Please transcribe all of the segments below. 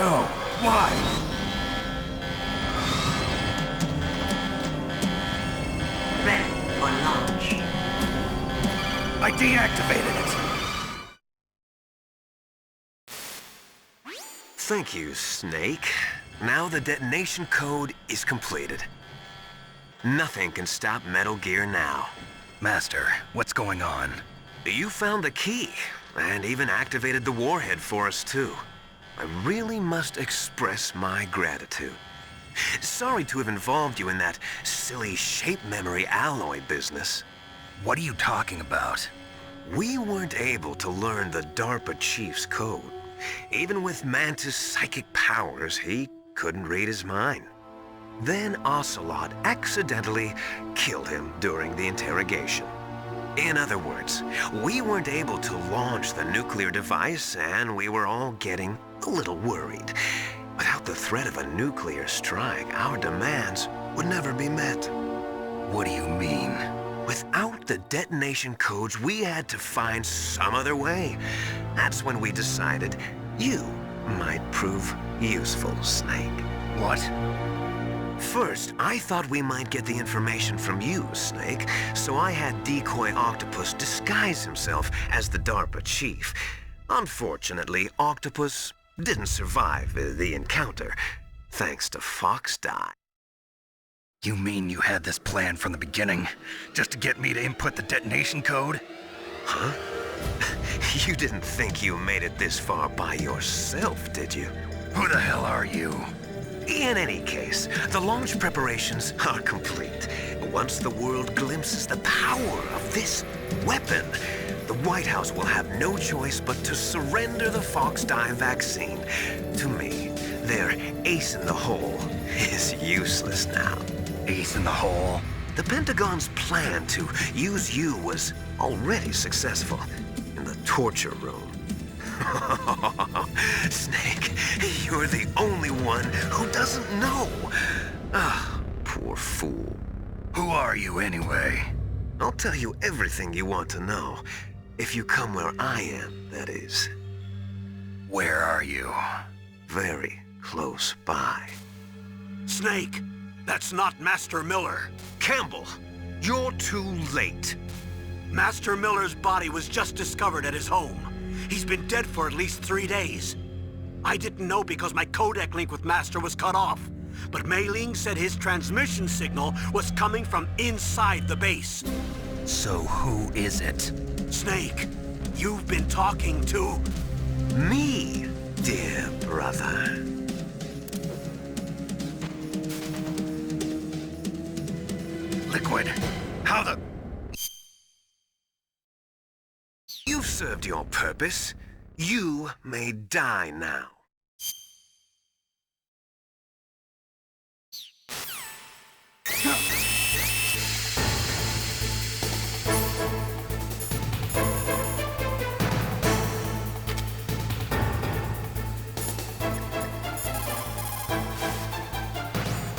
No. Why? Ready for launch. I deactivated it. Thank you, Snake. Now the detonation code is completed. Nothing can stop Metal Gear now. Master, what's going on? You found the key, and even activated the warhead for us, too. I really must express my gratitude. Sorry to have involved you in that silly shape memory alloy business. What are you talking about? We weren't able to learn the DARPA chief's code. Even with Mantis' psychic powers, he couldn't read his mind. Then Ocelot accidentally killed him during the interrogation. In other words, we weren't able to launch the nuclear device, and we were all getting a little worried. Without the threat of a nuclear strike, our demands would never be met. What do you mean? Without the detonation codes, we had to find some other way. That's when we decided you might prove useful, Snake. What? First, I thought we might get the information from you, Snake, so I had Decoy Octopus disguise himself as the DARPA chief. Unfortunately, Octopus didn't survive the encounter, thanks to Fox Die. You mean you had this plan from the beginning, just to get me to input the detonation code? Huh? You didn't think you made it this far by yourself, did you? Who the hell are you? In any case, the launch preparations are complete. Once the world glimpses the power of this weapon, the White House will have no choice but to surrender the Fox Die vaccine to me. Their ace in the hole is useless now. Ace in the hole? The Pentagon's plan to use you was already successful in the torture room. Snake, you're the only one who doesn't know. Ah, poor fool. Who are you anyway? I'll tell you everything you want to know. If you come where I am, that is. Where are you? Very close by. Snake, that's not Master Miller. Campbell, you're too late. Master Miller's body was just discovered at his home. He's been dead for at least 3 days. I didn't know because my codec link with Master was cut off. But Mei Ling said his transmission signal was coming from inside the base. So who is it? Snake, you've been talking to... Me, dear brother. Liquid, how the... You've served your purpose. You may die now.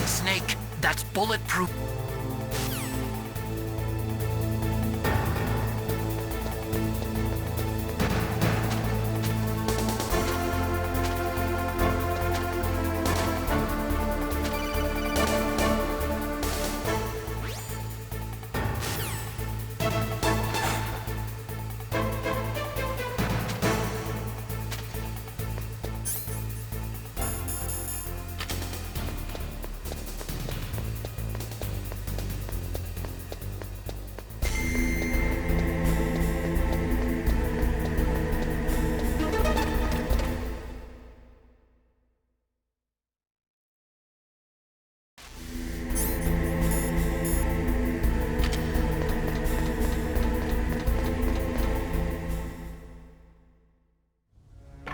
Snake, that's bulletproof.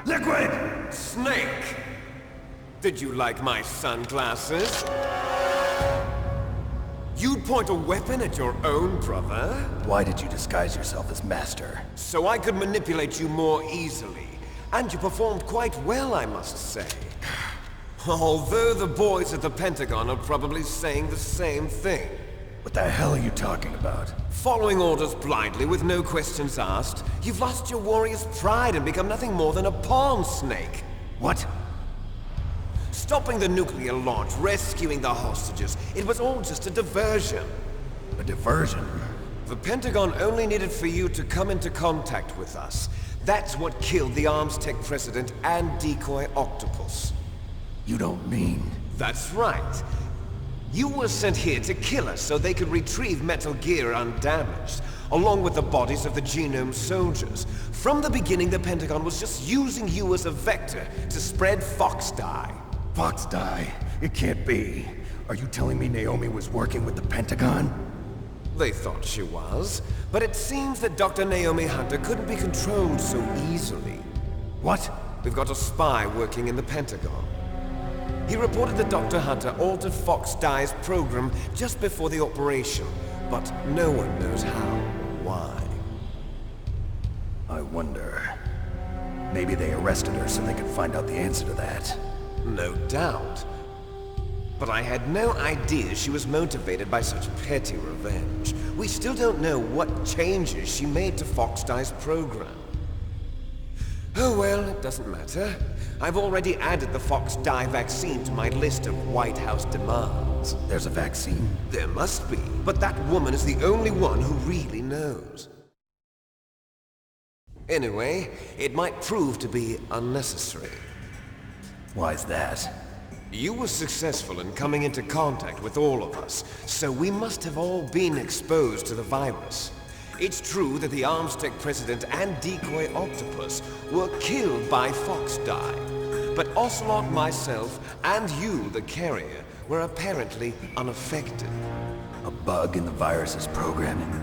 Liquid! Snake! Did you like my sunglasses? You'd point a weapon at your own brother? Why did you disguise yourself as Master? So I could manipulate you more easily. And you performed quite well, I must say. Although the boys at the Pentagon are probably saying the same thing. What the hell are you talking about? Following orders blindly with no questions asked, you've lost your warrior's pride and become nothing more than a pawn, Snake. What? Stopping the nuclear launch, rescuing the hostages, it was all just a diversion. A diversion? The Pentagon only needed for you to come into contact with us. That's what killed the Armstech president and decoy Octopus. You don't mean... That's right. You were sent here to kill us so they could retrieve Metal Gear undamaged, along with the bodies of the Genome soldiers. From the beginning, the Pentagon was just using you as a vector to spread Fox Die. Fox Die? It can't be. Are you telling me Naomi was working with the Pentagon? They thought she was, but it seems that Dr. Naomi Hunter couldn't be controlled so easily. What? We've got a spy working in the Pentagon. He reported that Dr. Hunter altered Fox Die's program just before the operation, but no one knows how or why. I wonder... Maybe they arrested her so they could find out the answer to that. No doubt. But I had no idea she was motivated by such petty revenge. We still don't know what changes she made to Fox Die's program. Oh well, it doesn't matter. I've already added the Fox Die vaccine to my list of White House demands. There's a vaccine? There must be, but that woman is the only one who really knows. Anyway, it might prove to be unnecessary. Why's that? You were successful in coming into contact with all of us, so we must have all been exposed to the virus. It's true that the Armstech president and decoy Octopus were killed by Fox Die, but Ocelot, myself, and you, the carrier, were apparently unaffected. A bug in the virus's programming?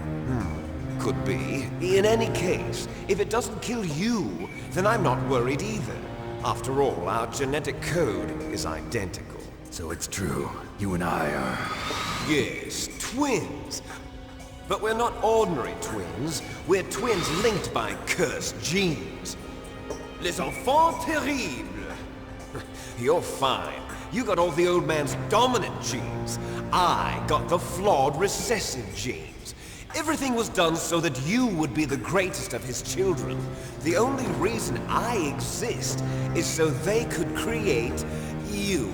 Could be. In any case, if it doesn't kill you, then I'm not worried either. After all, our genetic code is identical. So it's true. You and I are... Yes, twins. But we're not ordinary twins. We're twins linked by cursed genes. Les enfants terribles. You're fine. You got all the old man's dominant genes. I got the flawed recessive genes. Everything was done so that you would be the greatest of his children. The only reason I exist is so they could create you.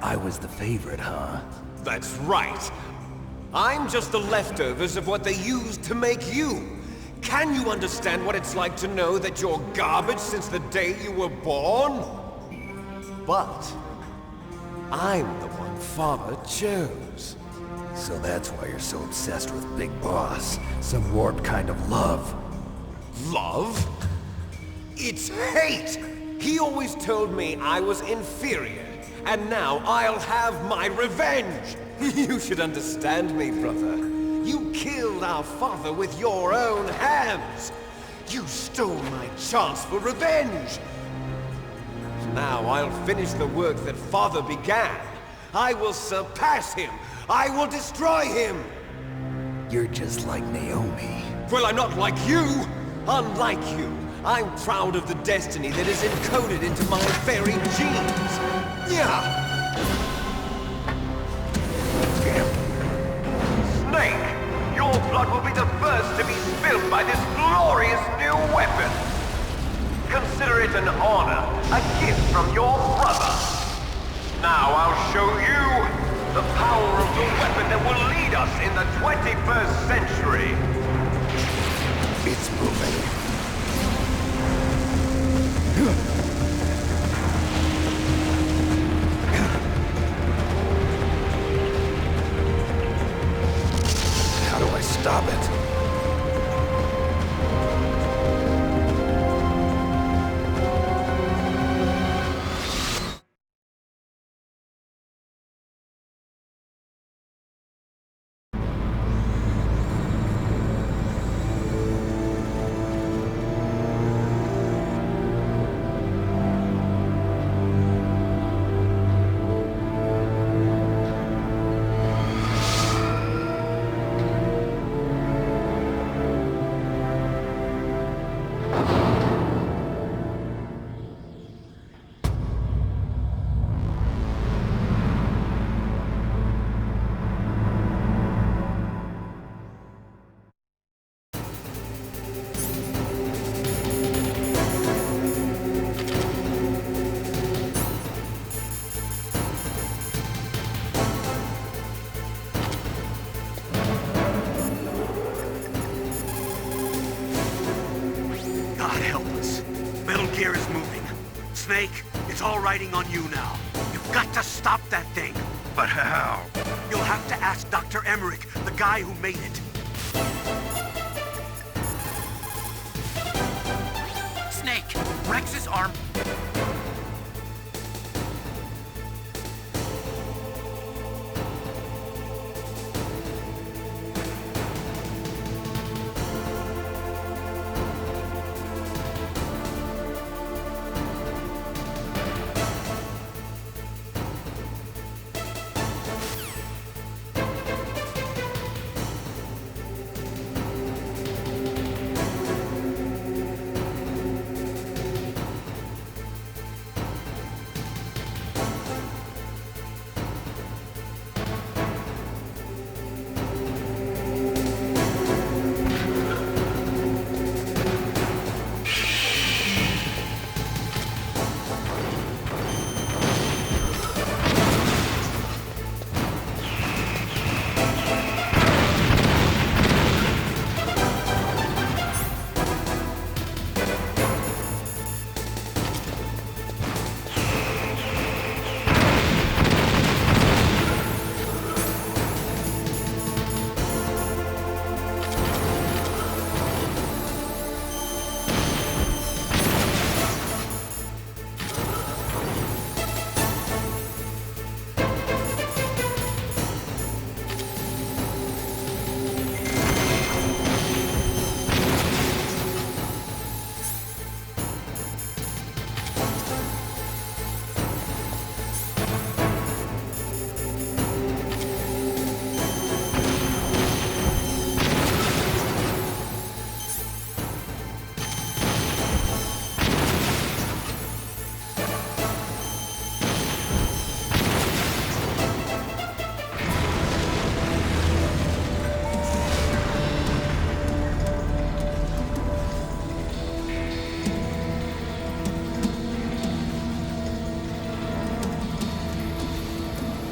I was the favorite, huh? That's right. I'm just the leftovers of what they used to make you. Can you understand what it's like to know that you're garbage since the day you were born? But I'm the one Father chose. So that's why you're so obsessed with Big Boss. Some warped kind of love. Love? It's hate! He always told me I was inferior, and now I'll have my revenge! You should understand me, brother. You killed our father with your own hands! You stole my chance for revenge! Now I'll finish the work that Father began. I will surpass him! I will destroy him! You're just like Naomi. Well, I'm not like you! Unlike you, I'm proud of the destiny that is encoded into my very genes! Yeah! Snake, your blood will be the first to be spilled by this glorious new weapon. Consider it an honor, a gift from your brother. Now I'll show you the power of the weapon that will lead us in the 21st century. It's moving. How do I stop it? gear is moving. Snake, it's all riding on you now. You've got to stop that thing. But how? You'll have to ask Dr. Emmerich, the guy who made it. Snake, Rex's arm.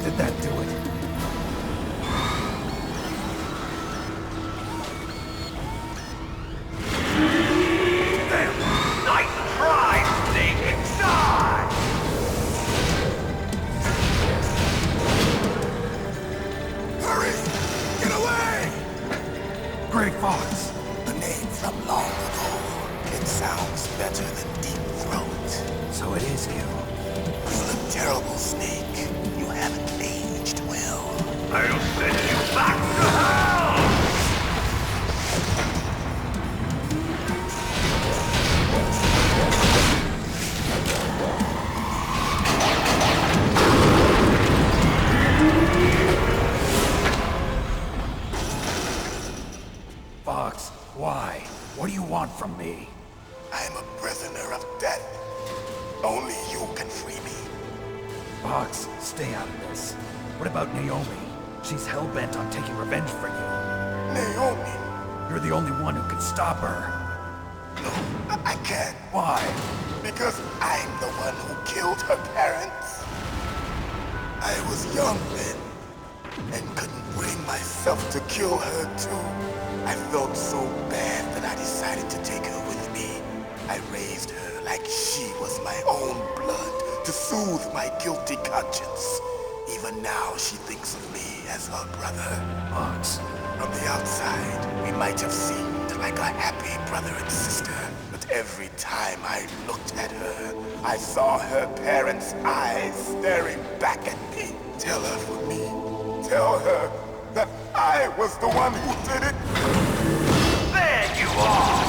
Did that do it? Nice try, Snake! Die! Hurry! Get away! Grey Fox. The name from long ago. It sounds better than Deep Throat. So it is you. You look terrible, Snake. You haven't aged well. I'll send you back to hell! Fox, why? What do you want from me? I'm a prisoner of death. Only you can free me. Fox, stay out of this. What about Naomi? She's hell-bent on taking revenge for you. Naomi? You're the only one who can stop her. No, I can't. Why? Because I'm the one who killed her parents. I was young then, and couldn't bring myself to kill her too. I felt so bad that I decided to take her with me. I raised her like she was my own blood to soothe my guilty conscience. Even now, she thinks of me as her brother. Fox. From the outside, we might have seemed like a happy brother and sister, but every time I looked at her, I saw her parents' eyes staring back at me. Tell her for me. Tell her that I was the one who did it. There you are!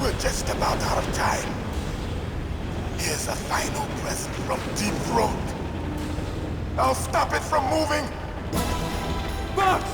We're just about out of time. Here's a final present from Deep Throat. I'll stop it from moving. Fox!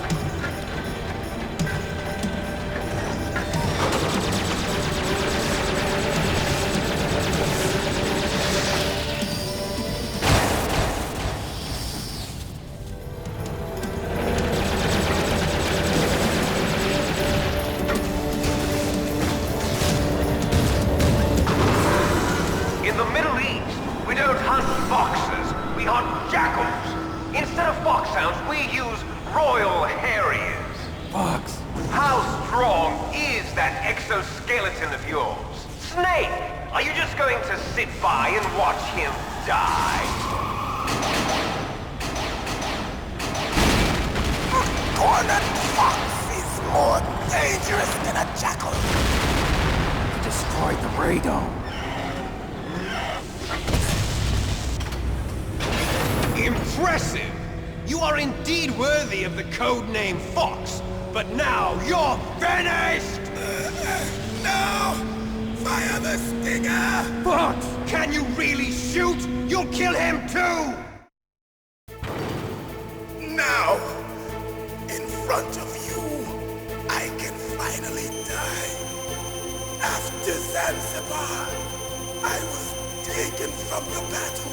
In the Middle East, we don't hunt foxes, we hunt jackals. Instead of foxhounds, we use royal harriers. Fox, How strong is that exoskeleton of yours? Snake, are you just going to sit by and watch him die? Cornered fox is more dangerous than a jackal. He destroyed the radome. Impressive! You are indeed worthy of the codename Fox, but now you're finished! No! Fire the stinger! Fox! Can you really shoot? You'll kill him too! Now, in front of you, I can finally die. After Zanzibar, I was taken from the battle.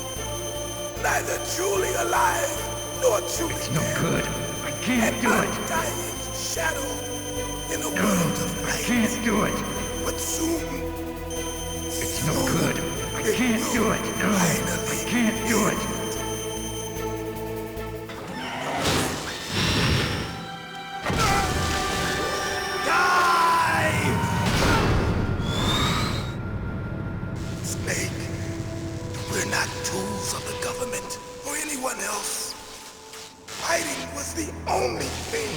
Neither truly alive, nor truly It's no dead. good. I can't do it. Undying shadow in a world of I light. can't do it. But soon, It's no good. I can't do it. No, I can't do it. Snake, we're not tools of the government or anyone else. Fighting was the only thing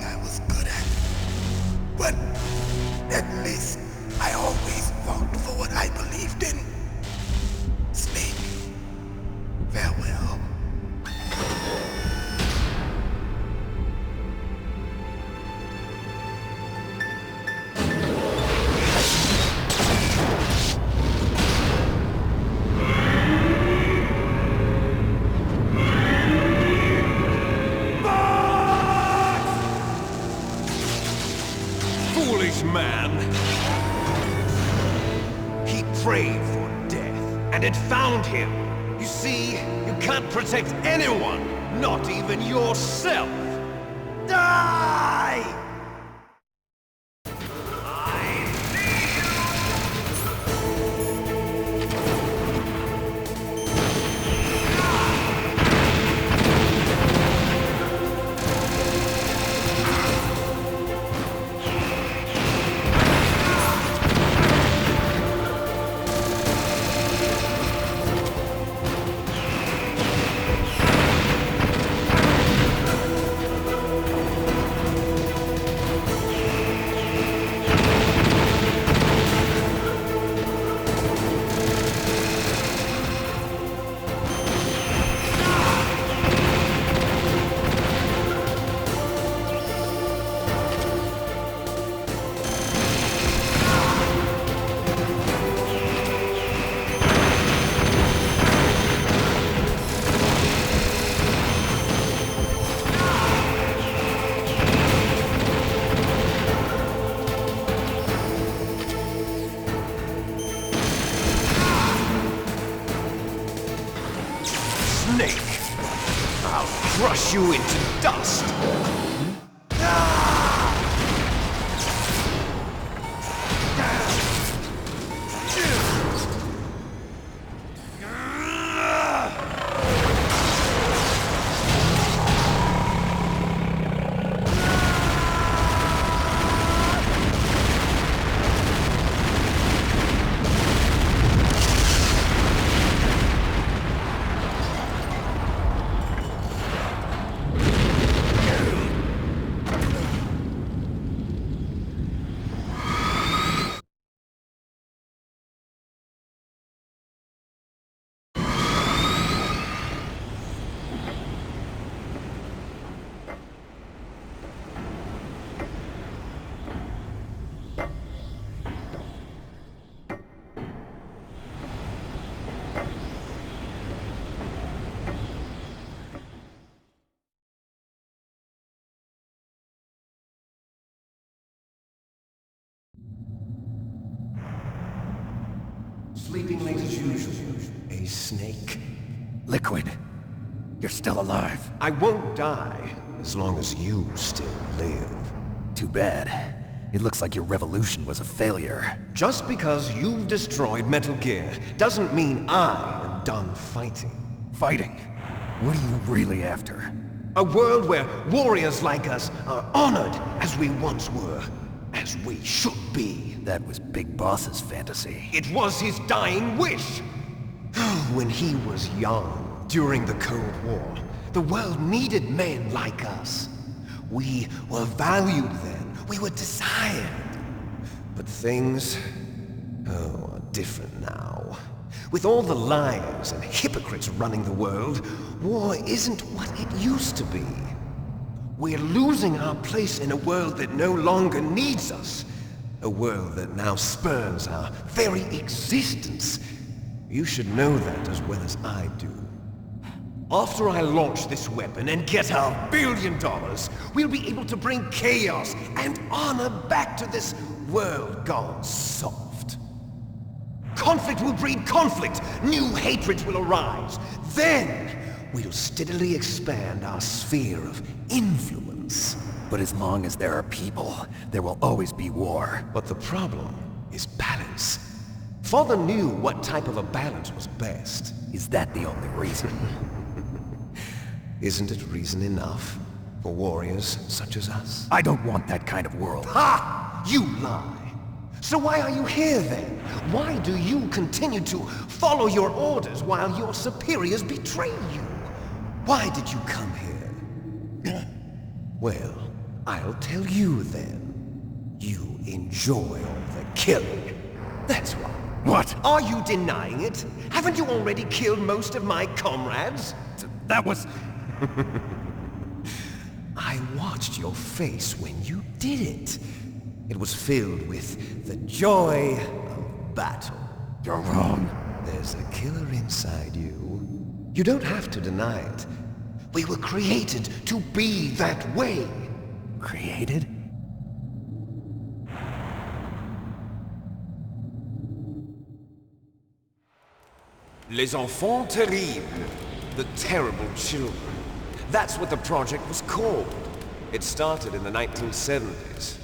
I was good at. But at least I always fought for what I believed in. Snake, farewell. Foolish man! He prayed for death, and it found him. You see, you can't protect anyone, not even yourself. Die! Snake! I'll crush you into dust! Sleeping late as usual. A snake. Liquid, you're still alive. I won't die as long as you still live. Too bad. It looks like your revolution was a failure. Just because you've destroyed Metal Gear doesn't mean I am done fighting. Fighting? What are you really after? A world where warriors like us are honored as we once were, as we should be. That was Big Boss's fantasy. It was his dying wish. When he was young, during the Cold War, the world needed men like us. We were valued then. We were desired. But things, are different now. With all the liars and hypocrites running the world, war isn't what it used to be. We're losing our place in a world that no longer needs us. A world that now spurns our very existence. You should know that as well as I do. After I launch this weapon and get our $1 billion, we'll be able to bring chaos and honor back to this world gone soft. Conflict will breed conflict. New hatreds will arise. Then, we'll steadily expand our sphere of influence. But as long as there are people, there will always be war. But the problem is balance. Father knew what type of a balance was best. Is that the only reason? Isn't it reason enough for warriors such as us? I don't want that kind of world. Ha! You lie! So why are you here then? Why do you continue to follow your orders while your superiors betray you? Why did you come here? Well, I'll tell you then. You enjoy all the killing. That's why. What? Are you denying it? Haven't you already killed most of my comrades? That was... I watched your face when you did it. It was filled with the joy of battle. You're wrong. There's a killer inside you. You don't have to deny it. We were created to be that way. Created? Les enfants terribles. The terrible children. That's what the project was called. It started in the 1970s.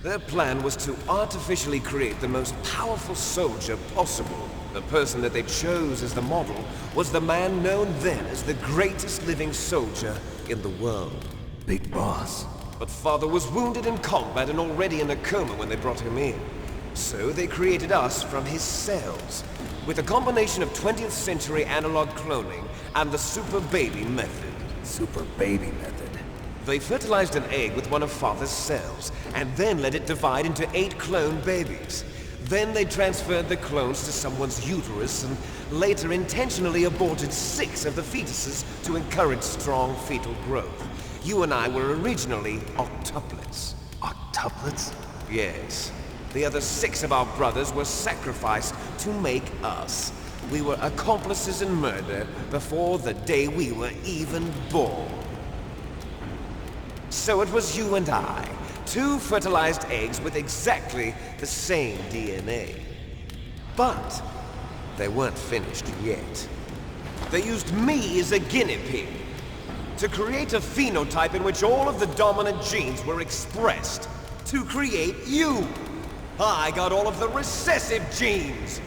Their plan was to artificially create the most powerful soldier possible. The person that they chose as the model was the man known then as the greatest living soldier in the world. Big Boss. But Father was wounded in combat and already in a coma when they brought him in. So they created us from his cells, with a combination of 20th century analog cloning and the super baby method. Super baby method. They fertilized an egg with one of Father's cells, and then let it divide into 8 clone babies. Then they transferred the clones to someone's uterus, and later intentionally aborted 6 of the fetuses to encourage strong fetal growth. You and I were originally octuplets. Octuplets? Yes. The other 6 of our brothers were sacrificed to make us. We were accomplices in murder before the day we were even born. So it was you and I, 2 fertilized eggs with exactly the same DNA. But they weren't finished yet. They used me as a guinea pig to create a phenotype in which all of the dominant genes were expressed to create you. I got all of the recessive genes.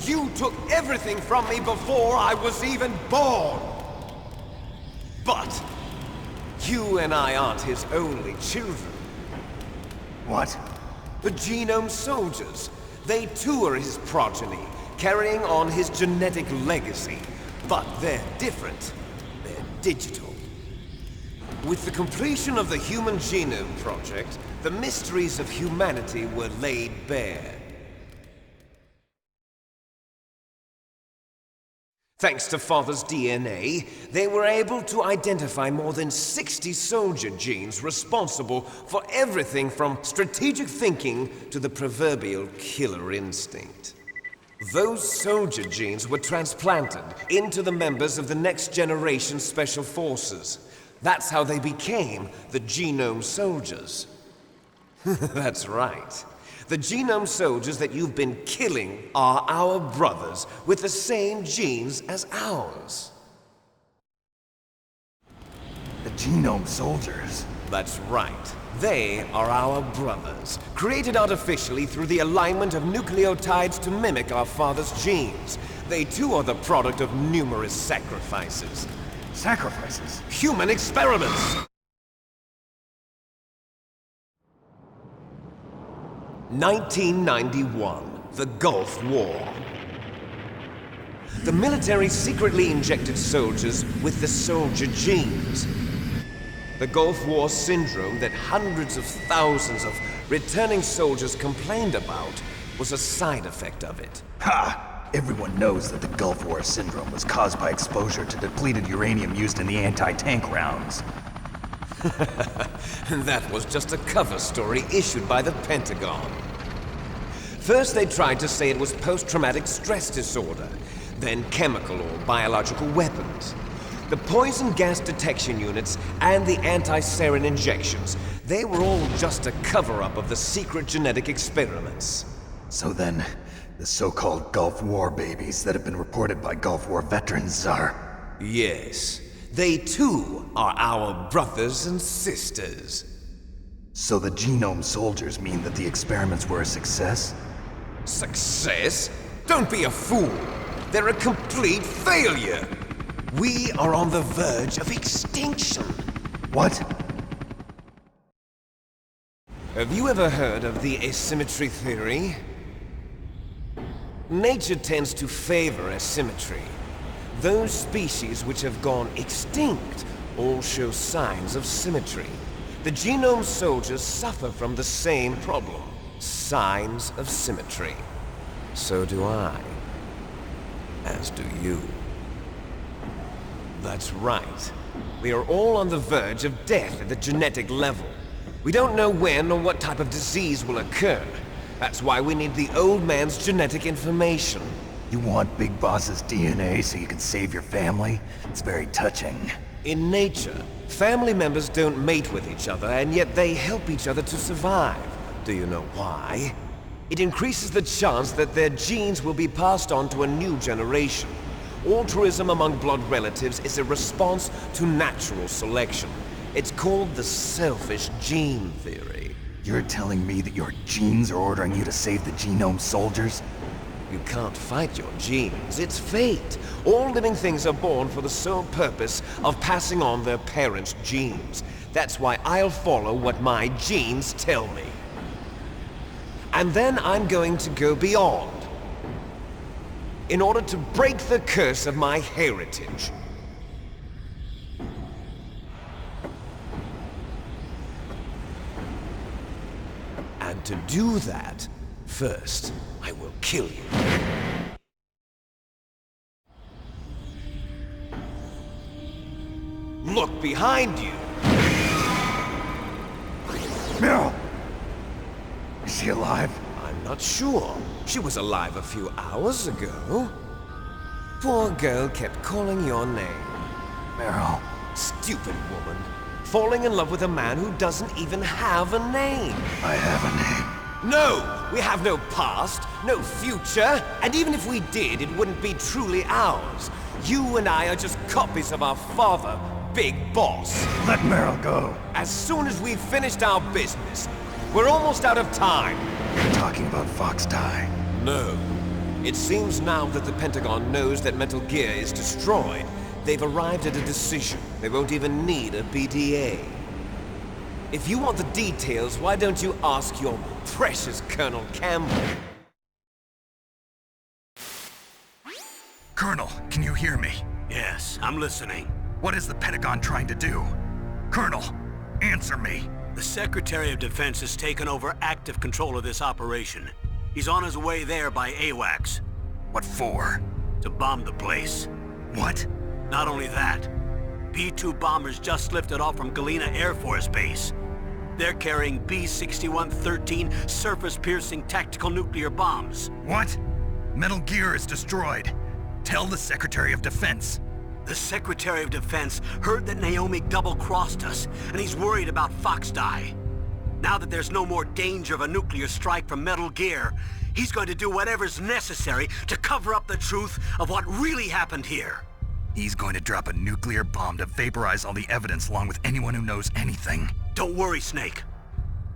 You took everything from me before I was even born. But you and I aren't his only children. What? The Genome Soldiers. They too are his progeny, carrying on his genetic legacy. But they're different. They're digital. With the completion of the Human Genome Project, the mysteries of humanity were laid bare. Thanks to Father's DNA, they were able to identify more than 60 soldier genes responsible for everything from strategic thinking to the proverbial killer instinct. Those soldier genes were transplanted into the members of the next generation Special Forces. That's how they became the Genome Soldiers. That's right. The Genome Soldiers that you've been killing are our brothers with the same genes as ours. The Genome Soldiers? That's right. They are our brothers, created artificially through the alignment of nucleotides to mimic our father's genes. They too are the product of numerous sacrifices. Sacrifices? Human experiments! 1991, the Gulf War. The military secretly injected soldiers with the soldier genes. The Gulf War syndrome that hundreds of thousands of returning soldiers complained about was a side effect of it. Ha! Everyone knows that the Gulf War syndrome was caused by exposure to depleted uranium used in the anti-tank rounds. That was just a cover story issued by the Pentagon. First they tried to say it was post-traumatic stress disorder, then chemical or biological weapons. The poison gas detection units and the anti-sarin injections, they were all just a cover-up of the secret genetic experiments. So then, the so-called Gulf War babies that have been reported by Gulf War veterans are... Yes, they too are our brothers and sisters. So the genome soldiers mean that the experiments were a success? Success? Don't be a fool! They're a complete failure! We are on the verge of extinction! What? Have you ever heard of the asymmetry theory? Nature tends to favor asymmetry. Those species which have gone extinct all show signs of symmetry. The genome soldiers suffer from the same problem. Signs of symmetry. So do I. As do you. That's right. We are all on the verge of death at the genetic level. We don't know when or what type of disease will occur. That's why we need the old man's genetic information. You want Big Boss's DNA so you can save your family? It's very touching. In nature, family members don't mate with each other, and yet they help each other to survive. Do you know why? It increases the chance that their genes will be passed on to a new generation. Altruism among blood relatives is a response to natural selection. It's called the selfish gene theory. You're telling me that your genes are ordering you to save the genome soldiers? You can't fight your genes. It's fate. All living things are born for the sole purpose of passing on their parents' genes. That's why I'll follow what my genes tell me. And then I'm going to go beyond. In order to break the curse of my heritage. And to do that, first, I will kill you. Look behind you! Meryl! Is she alive? I'm not sure. She was alive a few hours ago. Poor girl kept calling your name. Meryl. Stupid woman. Falling in love with a man who doesn't even have a name. I have a name. No! We have no past, no future, and even if we did, it wouldn't be truly ours. You and I are just copies of our father, Big Boss. Let Meryl go. As soon as we've finished our business, we're almost out of time. You're talking about Fox Die. No. It seems now that the Pentagon knows that Metal Gear is destroyed, they've arrived at a decision. They won't even need a BDA. If you want the details, why don't you ask your precious Colonel Campbell? Colonel, can you hear me? Yes, I'm listening. What is the Pentagon trying to do? Colonel, answer me. The Secretary of Defense has taken over active control of this operation. He's on his way there by AWACS. What for? To bomb the place. What? Not only that, B-2 bombers just lifted off from Galena Air Force Base. They're carrying B-6113 surface-piercing tactical nuclear bombs. What? Metal Gear is destroyed. Tell the Secretary of Defense. The Secretary of Defense heard that Naomi double-crossed us, and he's worried about Fox Die. Now that there's no more danger of a nuclear strike from Metal Gear, he's going to do whatever's necessary to cover up the truth of what really happened here. He's going to drop a nuclear bomb to vaporize all the evidence along with anyone who knows anything. Don't worry, Snake.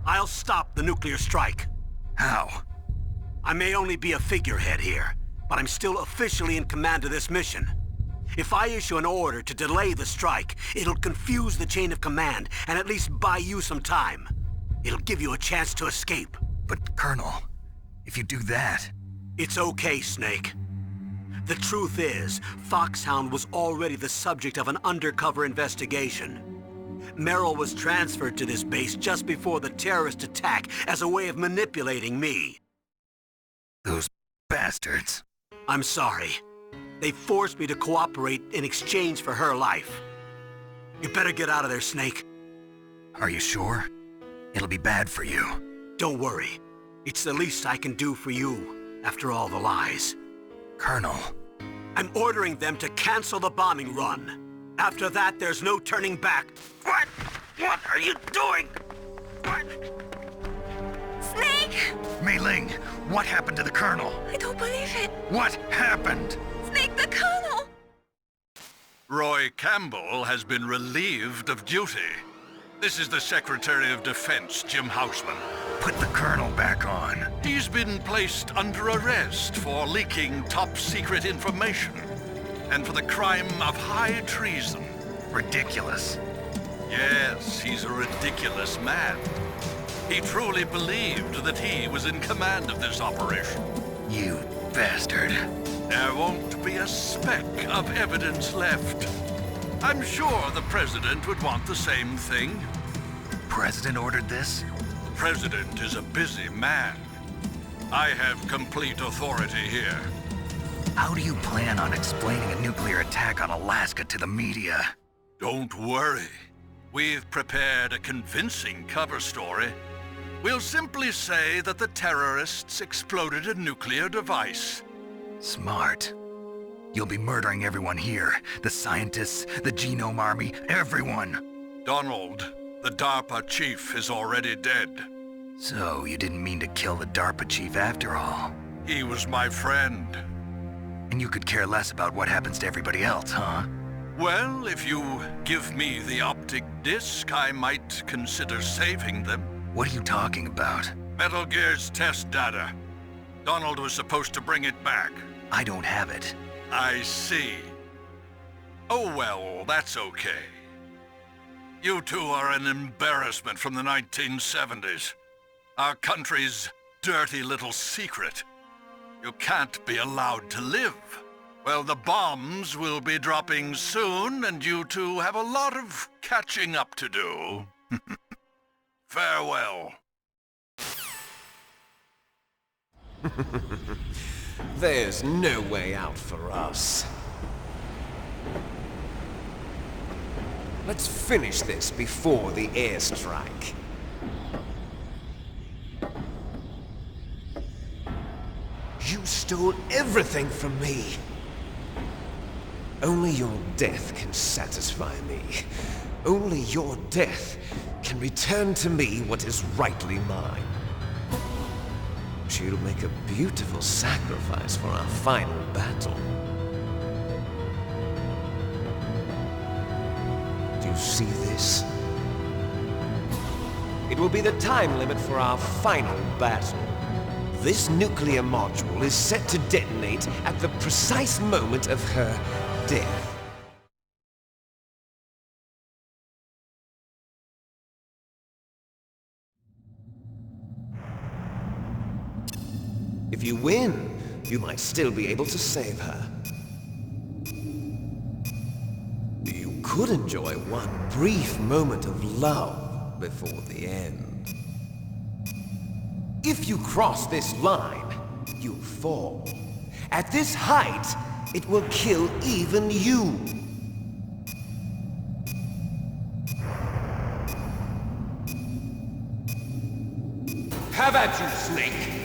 I'll stop the nuclear strike. How? I may only be a figurehead here, but I'm still officially in command of this mission. If I issue an order to delay the strike, it'll confuse the chain of command and at least buy you some time. It'll give you a chance to escape. But, Colonel, if you do that... It's okay, Snake. The truth is, Foxhound was already the subject of an undercover investigation. Merrill was transferred to this base just before the terrorist attack as a way of manipulating me. Those bastards. I'm sorry. They forced me to cooperate in exchange for her life. You better get out of there, Snake. Are you sure? It'll be bad for you. Don't worry. It's the least I can do for you, after all the lies. Colonel. I'm ordering them to cancel the bombing run. After that, there's no turning back. What? What are you doing? What? Snake! Mei Ling, what happened to the Colonel? I don't believe it. What happened? Snake, the Colonel! Roy Campbell has been relieved of duty. This is the Secretary of Defense, Jim Houseman. Put the Colonel back on. He's been placed under arrest for leaking top-secret information and for the crime of high treason. Ridiculous. Yes, he's a ridiculous man. He truly believed that he was in command of this operation. You bastard. There won't be a speck of evidence left. I'm sure the President would want the same thing. President ordered this? The President is a busy man. I have complete authority here. How do you plan on explaining a nuclear attack on Alaska to the media? Don't worry. We've prepared a convincing cover story. We'll simply say that the terrorists exploded a nuclear device. Smart. You'll be murdering everyone here. The scientists, the Genome Army, everyone. Donald, the DARPA chief, is already dead. So, you didn't mean to kill the DARPA chief after all? He was my friend. And you could care less about what happens to everybody else, huh? Well, if you give me the optic disc, I might consider saving them. What are you talking about? Metal Gear's test data. Donald was supposed to bring it back. I don't have it. I see. Oh well, that's okay. You two are an embarrassment from the 1970s. Our country's dirty little secret. You can't be allowed to live. Well, the bombs will be dropping soon, and you two have a lot of catching up to do. Farewell. There's no way out for us. Let's finish this before the airstrike. You stole everything from me. Only your death can satisfy me. Only your death can return to me what is rightly mine. She'll make a beautiful sacrifice for our final battle. Do you see this? It will be the time limit for our final battle. This nuclear module is set to detonate at the precise moment of her death. If you win, you might still be able to save her. You could enjoy one brief moment of love before the end. If you cross this line, you'll fall. At this height, it will kill even you. Have at you, Snake!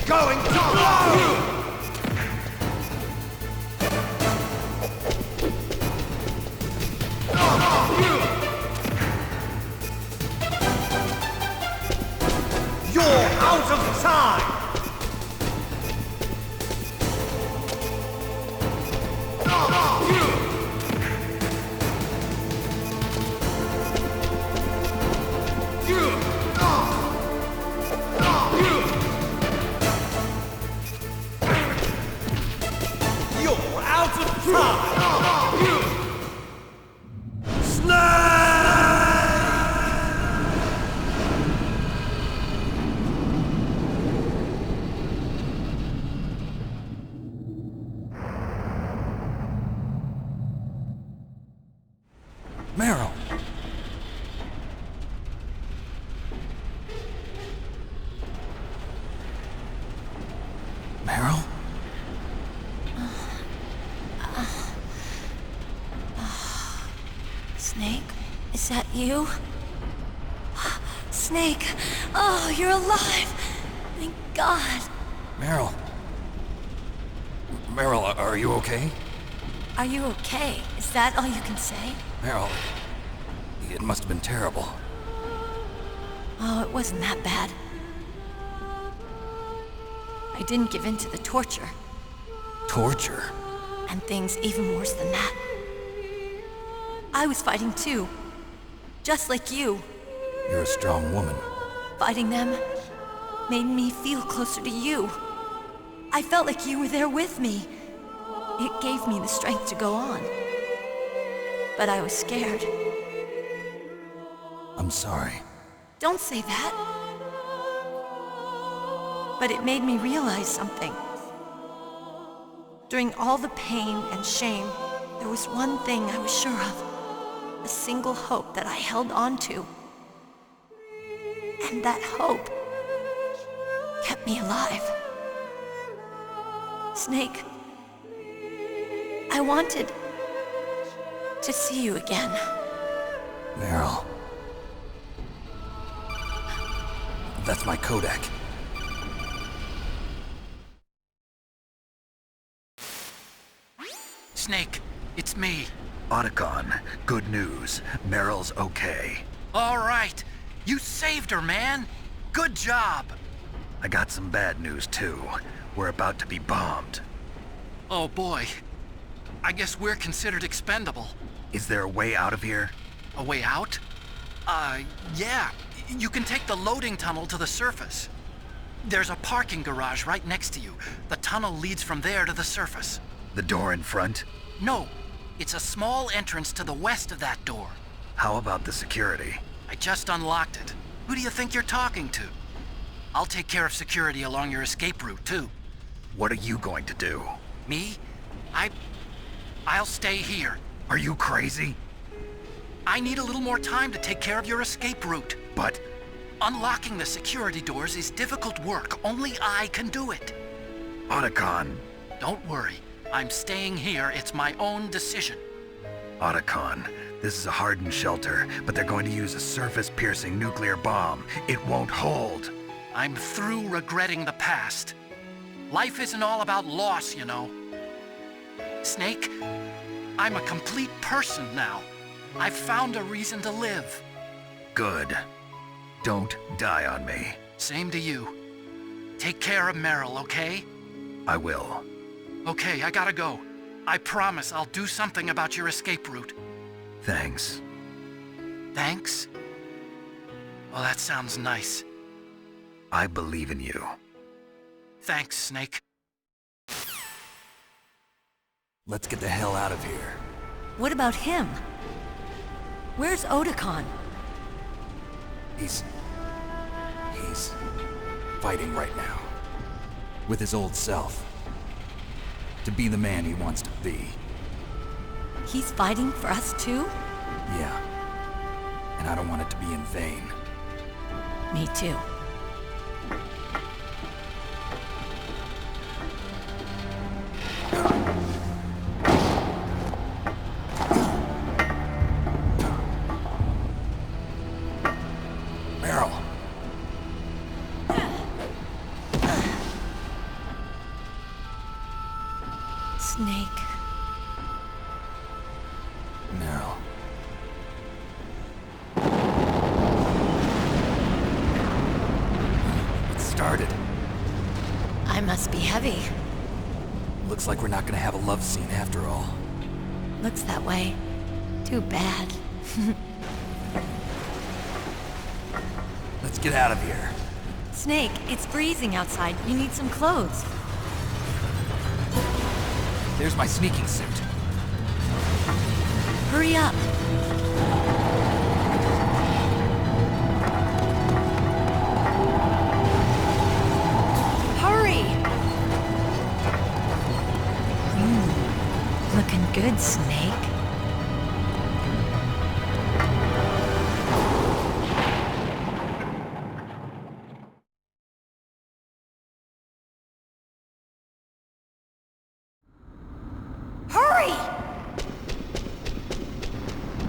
going to blow! You're out of time! You're out of time! Snake! Meryl! Meryl? Snake, is that you? Snake, oh, you're alive! Thank God. Meryl? Meryl, are you okay? Are you okay? Is that all you can say? Meryl, it must have been terrible. Oh, it wasn't that bad. I didn't give in to the torture. Torture? And things even worse than that. I was fighting too. Just like you. You're a strong woman. Fighting them made me feel closer to you. I felt like you were there with me. It gave me the strength to go on. But I was scared. I'm sorry. Don't say that. But it made me realize something. During all the pain and shame, there was one thing I was sure of. A single hope that I held on to. And that hope kept me alive. Snake, I wanted to see you again. Meryl. That's my Kodak. Snake, it's me. Otacon, good news. Meryl's okay. All right. You saved her, man. Good job. I got some bad news, too. We're about to be bombed. Oh, boy. I guess we're considered expendable. Is there a way out of here? A way out? Yeah. You can take the loading tunnel to the surface. There's a parking garage right next to you. The tunnel leads from there to the surface. The door in front? No. It's a small entrance to the west of that door. How about the security? I just unlocked it. Who do you think you're talking to? I'll take care of security along your escape route, too. What are you going to do? Me? I'll stay here. Are you crazy? I need a little more time to take care of your escape route. But... unlocking the security doors is difficult work. Only I can do it. Otacon. Don't worry. I'm staying here. It's my own decision. Otacon, this is a hardened shelter, but they're going to use a surface-piercing nuclear bomb. It won't hold. I'm through regretting the past. Life isn't all about loss, you know. Snake, I'm a complete person now. I've found a reason to live. Good. Don't die on me. Same to you. Take care of Meryl, okay? I will. Okay, I gotta go. I promise I'll do something about your escape route. Thanks. Thanks? Well, that sounds nice. I believe in you. Thanks, Snake. Let's get the hell out of here. What about him? Where's Otacon? He's fighting right now. With his old self. To be the man he wants to be. He's fighting for us too? Yeah. And I don't want it to be in vain. Me too. Meryl. Snake. No. It started. I must be heavy. Looks like we're not gonna have a love scene after all. Looks that way. Too bad. Let's get out of here. Snake, it's freezing outside. You need some clothes. There's my sneaking suit. Hurry up. Hurry! Looking good, Snake.